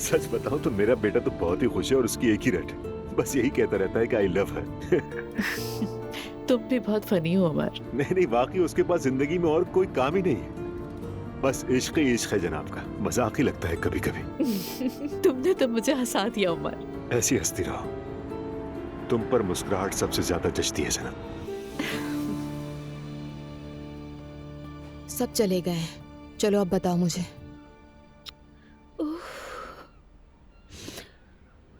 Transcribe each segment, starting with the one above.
सच बताऊं तो मेरा बेटा तो बहुत ही खुश है और उसकी एक ही रट है, बस यही कहता रहता है कि आई लव हर। तुम भी बहुत फनी हो अमर। नहीं, वाकई उसके पास जिंदगी में और कोई काम ही नहीं है, बस इश्क ही इश्क है जनाब का। मजाक ही लगता है कभी कभी। तुमने तो मुझे हंसा दिया उमर। ऐसी हंसती रहो, तुम पर मुस्कुराहट सबसे ज्यादा जचती है जनाब। सब चले गए हैं, चलो अब बताओ मुझे।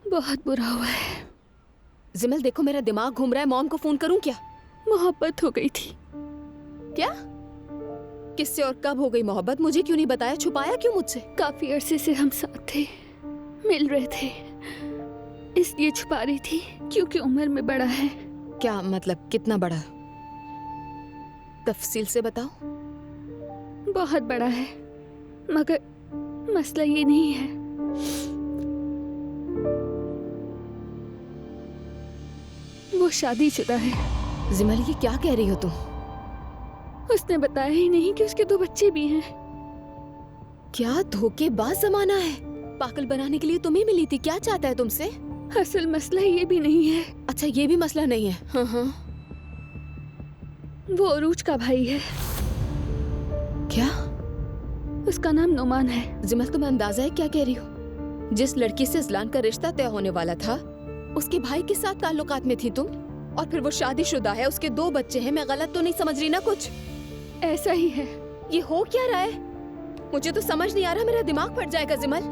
बहुत बुरा हुआ है। जिमल देखो मेरा दिमाग घूम रहा है, मॉम को फोन करूं क्या? मोहब्बत हो गई थी। क्या? किससे और कब हो गई मोहब्बत? मुझे क्यों नहीं बताया, छुपाया क्यों मुझसे? काफी अरसे से हम साथ थे, मिल रहे थे, इसलिए छुपा रही थी क्योंकि उम्र में बड़ा है। क्या मतलब, कितना बड़ा? तफसील से बताओ। बहुत बड़ा है, मगर मसला ये नहीं है। वो शादीशुदा है। जिमल ये क्या कह रही हो तुम? उसने बताया ही नहीं कि उसके 2 बच्चे भी हैं। क्या धोखेबाज जमाना है। पागल बनाने के लिए तुम्हें मिली थी, क्या चाहता है तुमसे? असल मसला ये भी नहीं है। अच्छा ये भी मसला नहीं है। हाँ हाँ। वो अरूज का भाई है। क्या? उसका नाम नुमान है। जिमल तुम्हें अंदाजा है क्या कह रही हो? जिस लड़की से इज़लान का रिश्ता तय होने वाला था, उसके भाई के साथ ताल्लुकात में थी तुम, और फिर वो शादीशुदा है, उसके 2 बच्चे हैं। मैं गलत तो नहीं समझ रही ना कुछ? ऐसा ही है। ये हो क्या रहा है? मुझे तो समझ नहीं आ रहा, मेरा दिमाग फट जाएगा जिमल।